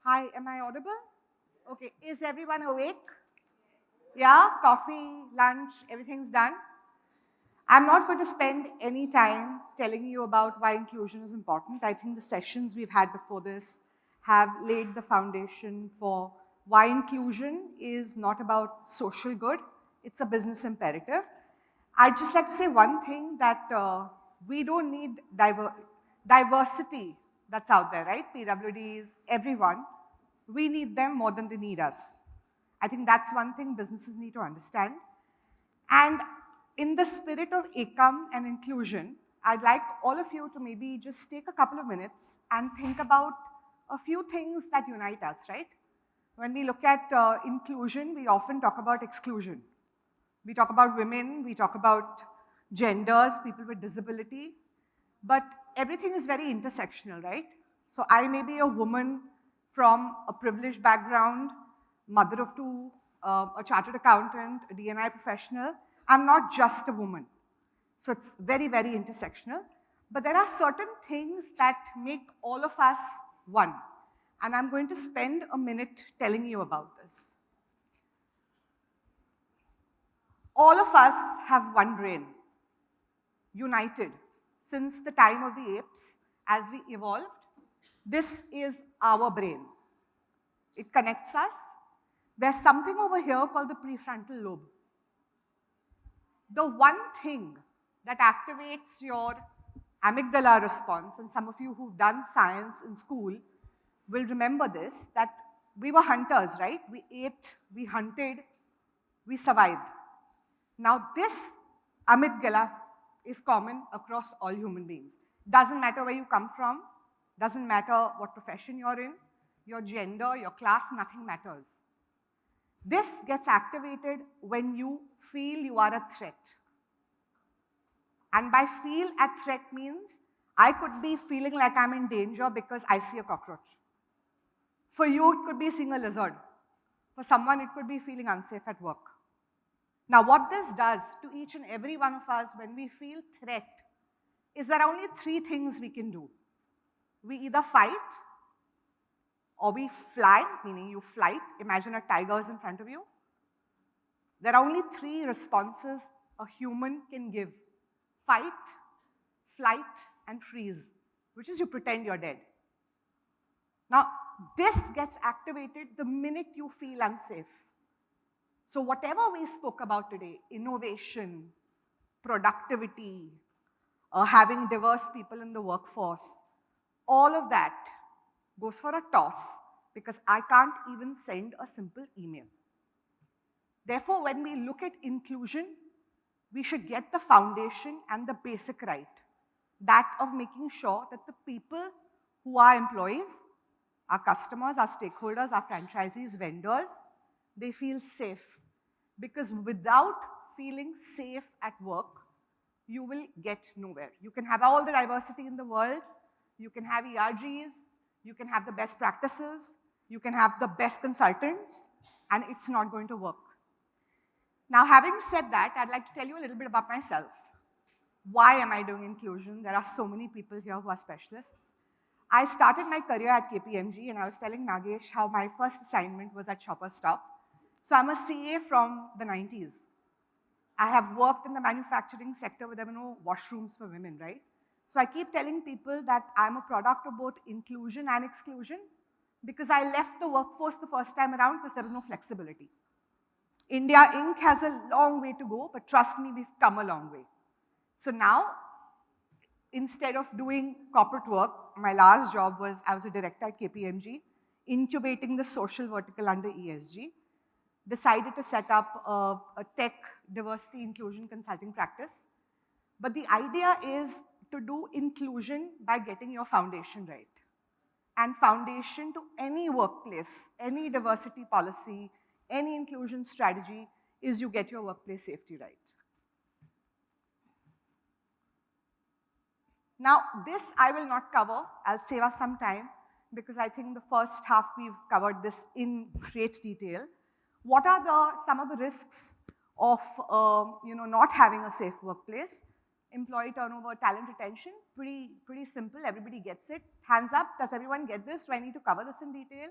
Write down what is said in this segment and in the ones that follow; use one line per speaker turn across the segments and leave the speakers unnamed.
Hi, am I audible? Okay, is everyone awake? Yeah, coffee, lunch, everything's done? I'm not going to spend any time telling you about why inclusion is important. I think the sessions we've had before this have laid the foundation for why inclusion is not about social good, it's a business imperative. I'd just like to say one thing that we don't need diversity that's out there, right? PWDs, everyone. We need them more than they need us. I think that's one thing businesses need to understand. And in the spirit of Ekam and inclusion, I'd like all of you to maybe just take a couple of minutes and think about a few things that unite us, right? When we look at inclusion, we often talk about exclusion. We talk about women, we talk about genders, people with disability, but everything is very intersectional, right? So I may be a woman from a privileged background, mother of two, a chartered accountant, a D&I professional. I'm not just a woman. So it's very, very intersectional. But there are certain things that make all of us one. And I'm going to spend a minute telling you about this. All of us have one brain, united. Since the time of the apes, as we evolved, this is our brain. It connects us. There's something over here called the prefrontal lobe. The one thing that activates your amygdala response, and some of you who've done science in school will remember this, that we were hunters, right? We ate, we hunted, we survived. Now this amygdala is common across all human beings. Doesn't matter where you come from, doesn't matter what profession you're in, your gender, your class, nothing matters. This gets activated when you feel you are a threat. And by feel a threat means I could be feeling like I'm in danger because I see a cockroach. For you, it could be seeing a lizard. For someone, it could be feeling unsafe at work. Now, what this does to each and every one of us when we feel threat is there are only three things we can do. We either fight, or we fly, meaning you flight. Imagine a tiger is in front of you. There are only three responses a human can give. Fight, flight, and freeze, which is you pretend you're dead. Now, this gets activated the minute you feel unsafe. So whatever we spoke about today, innovation, productivity, having diverse people in the workforce, all of that goes for a toss because I can't even send a simple email. Therefore, when we look at inclusion, we should get the foundation and the basic right, that of making sure that the people who are employees, our customers, our stakeholders, our franchisees, vendors, they feel safe. Because without feeling safe at work, you will get nowhere. You can have all the diversity in the world, you can have ERGs, you can have the best practices, you can have the best consultants, and it's not going to work. Now, having said that, I'd like to tell you a little bit about myself. Why am I doing inclusion? There are so many people here who are specialists. I started my career at KPMG, and I was telling Nagesh how my first assignment was at Shoppers Stop. So I'm a CA from the 90s. I have worked in the manufacturing sector where there were no washrooms for women, right? So I keep telling people that I'm a product of both inclusion and exclusion because I left the workforce the first time around because there was no flexibility. India Inc. has a long way to go, but trust me, we've come a long way. So now, instead of doing corporate work, my last job was, I was a director at KPMG, incubating the social vertical under ESG, decided to set up a tech diversity inclusion consulting practice. But the idea is to do inclusion by getting your foundation right. And foundation to any workplace, any diversity policy, any inclusion strategy is you get your workplace safety right. Now, this I will not cover. I'll save us some time because I think the first half we've covered this in great detail. What are some of the risks of not having a safe workplace? employee turnover, talent retention, pretty simple, everybody gets it. Hands up, does everyone get this? Do I need to cover this in detail?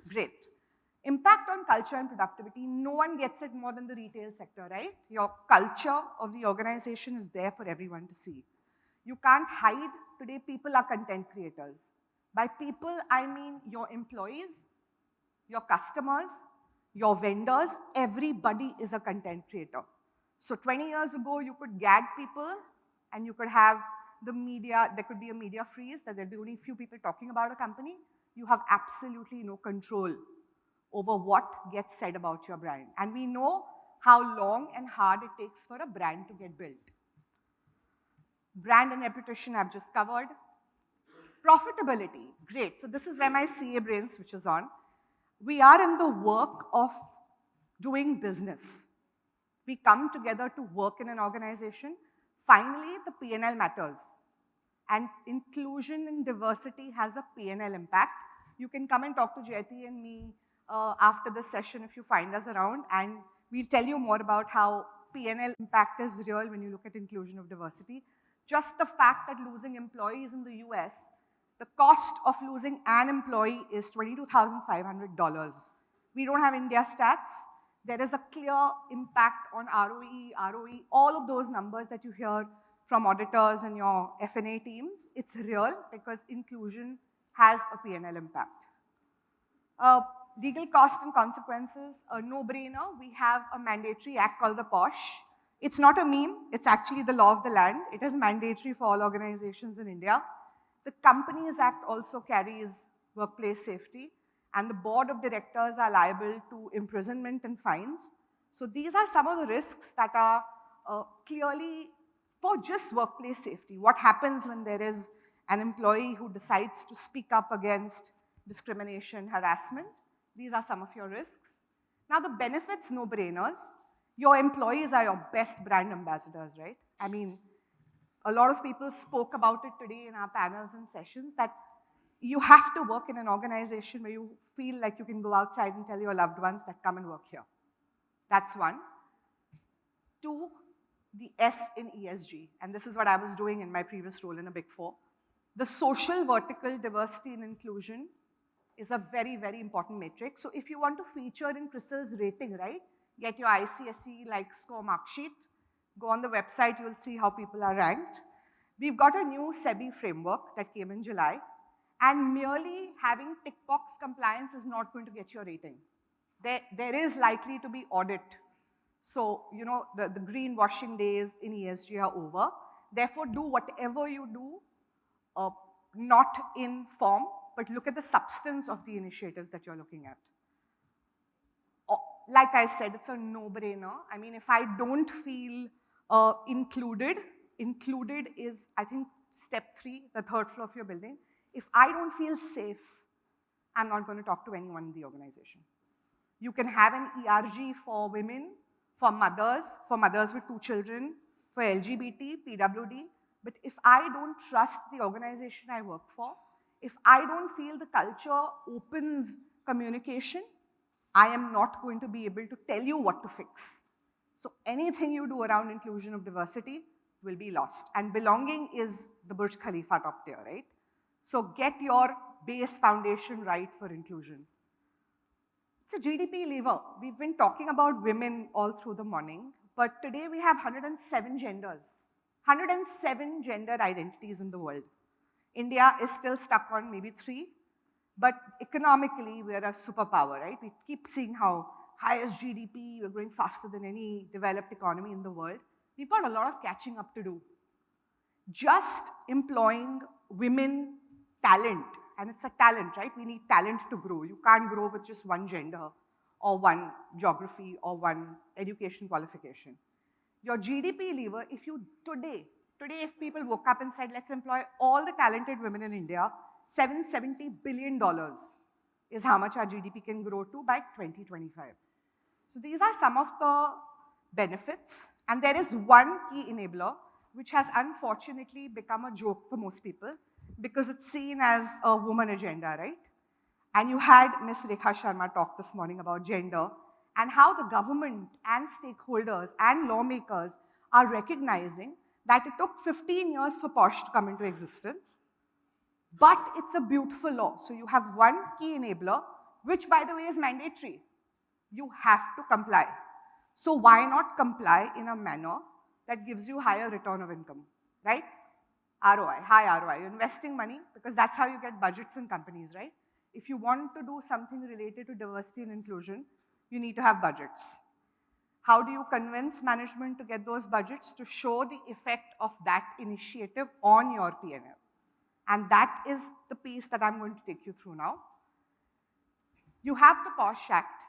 Great. Impact on culture and productivity, no one gets it more than the retail sector, right? Your culture of the organization is there for everyone to see. You can't hide, today people are content creators. By people, I mean your employees, your customers, your vendors, everybody is a content creator. So 20 years ago, you could gag people and you could have the media, there could be a media freeze, that there'll be only few people talking about a company. You have absolutely no control over what gets said about your brand. And we know how long and hard it takes for a brand to get built. Brand and reputation I've just covered. Profitability, great. So this is where my CA brain switches on. We are in the work of doing business. We come together to work in an organization. Finally, the P&L matters. And inclusion and diversity has a P&L impact. You can come and talk to Jyoti and me after this session if you find us around, and we'll tell you more about how P&L impact is real when you look at inclusion of diversity. Just the fact that losing employees in the US, the cost of losing an employee is $22,500. We don't have India stats. There is a clear impact on ROE, all of those numbers that you hear from auditors and your F&A teams. It's real because inclusion has a P&L impact. Legal cost and consequences, a no-brainer. We have a mandatory act called the POSH. It's not a meme, it's actually the law of the land. It is mandatory for all organizations in India. The Companies Act also carries workplace safety, and the board of directors are liable to imprisonment and fines. So these are some of the risks that are clearly for just workplace safety. What happens when there is an employee who decides to speak up against discrimination, harassment? These are some of your risks. Now the benefits, no-brainers. Your employees are your best brand ambassadors, right? I mean, a lot of people spoke about it today in our panels and sessions that you have to work in an organization where you feel like you can go outside and tell your loved ones that come and work here. That's one. Two, the S in ESG, and this is what I was doing in my previous role in a Big Four. The social vertical diversity and inclusion is a very, very important matrix. So if you want to feature in CRISIL's rating, right, get your ICSE like score mark sheet, go on the website, you'll see how people are ranked. We've got a new SEBI framework that came in July, and merely having tick box compliance is not going to get your rating. There is likely to be audit. So, you know, the greenwashing days in ESG are over. Therefore, do whatever you do, not in form, but look at the substance of the initiatives that you're looking at. Like I said, it's a no-brainer. I mean, if I don't feel included is, I think, step 3, the 3rd floor of your building. If I don't feel safe, I'm not going to talk to anyone in the organization. You can have an ERG for women, for mothers with 2 children, for LGBT, PWD, but if I don't trust the organization I work for, if I don't feel the culture opens communication, I am not going to be able to tell you what to fix. So anything you do around inclusion of diversity will be lost. And belonging is the Burj Khalifa top tier, right? So get your base foundation right for inclusion. It's a GDP lever. We've been talking about women all through the morning, but today we have 107 genders, 107 gender identities in the world. India is still stuck on maybe 3, but economically we are a superpower, right? We keep seeing how highest GDP, we're growing faster than any developed economy in the world. We've got a lot of catching up to do. Just employing women talent, and it's a talent, right? We need talent to grow. You can't grow with just one gender or one geography or one education qualification. Your GDP lever, if you today if people woke up and said, let's employ all the talented women in India, $770 billion is how much our GDP can grow to by 2025. So these are some of the benefits. And there is one key enabler, which has unfortunately become a joke for most people because it's seen as a woman agenda, right? And you had Ms. Rekha Sharma talk this morning about gender and how the government and stakeholders and lawmakers are recognizing that it took 15 years for POSH to come into existence, but it's a beautiful law. So you have one key enabler, which by the way is mandatory. You have to comply. So why not comply in a manner that gives you higher return of income, right? ROI, high ROI. You're investing money because that's how you get budgets in companies, right? If you want to do something related to diversity and inclusion, you need to have budgets. How do you convince management to get those budgets? To show the effect of that initiative on your P&L. And that is the piece that I'm going to take you through now. You have the POSH Act,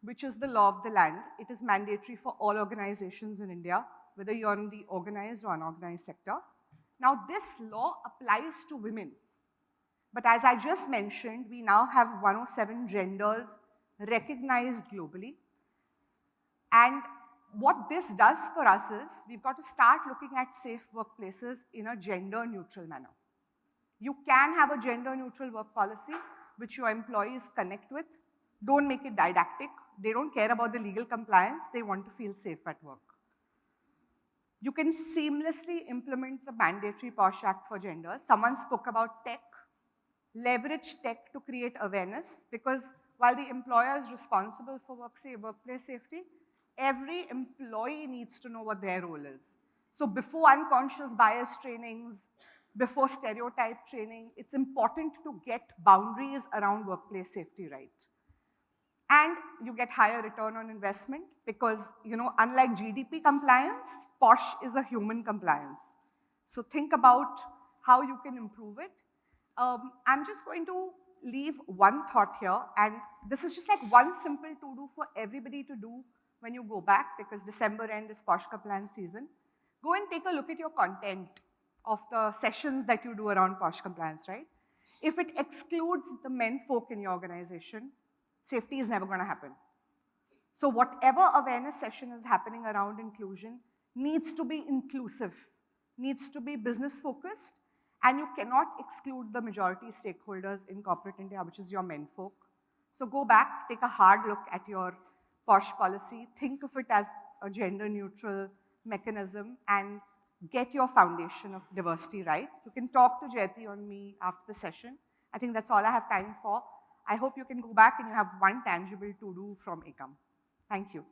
which is the law of the land. It is mandatory for all organizations in India, whether you're in the organized or unorganized sector. Now, this law applies to women. But as I just mentioned, we now have 107 genders recognized globally. And what this does for us is, we've got to start looking at safe workplaces in a gender-neutral manner. You can have a gender-neutral work policy, which your employees connect with. Don't make it didactic. They don't care about the legal compliance. They want to feel safe at work. You can seamlessly implement the mandatory POSH Act for genders. Someone spoke about tech. Leverage tech to create awareness, because while the employer is responsible for workplace safety, every employee needs to know what their role is. So before unconscious bias trainings, before stereotype training, it's important to get boundaries around workplace safety right. And you get higher return on investment because, unlike GDP compliance, POSH is a human compliance. So think about how you can improve it. I'm just going to leave one thought here, and this is just like one simple to-do for everybody to do when you go back, because December end is POSH compliance season. Go and take a look at your content of the sessions that you do around POSH compliance, right? If it excludes the men folk in your organization, safety is never going to happen. So whatever awareness session is happening around inclusion needs to be inclusive, needs to be business focused, and you cannot exclude the majority stakeholders in corporate India, which is your men folk. So go back, take a hard look at your POSH policy, think of it as a gender neutral mechanism, and get your foundation of diversity right. You can talk to Jyoti or me after the session. I think that's all I have time for. I hope you can go back and you have one tangible to-do from Ekam. Thank you.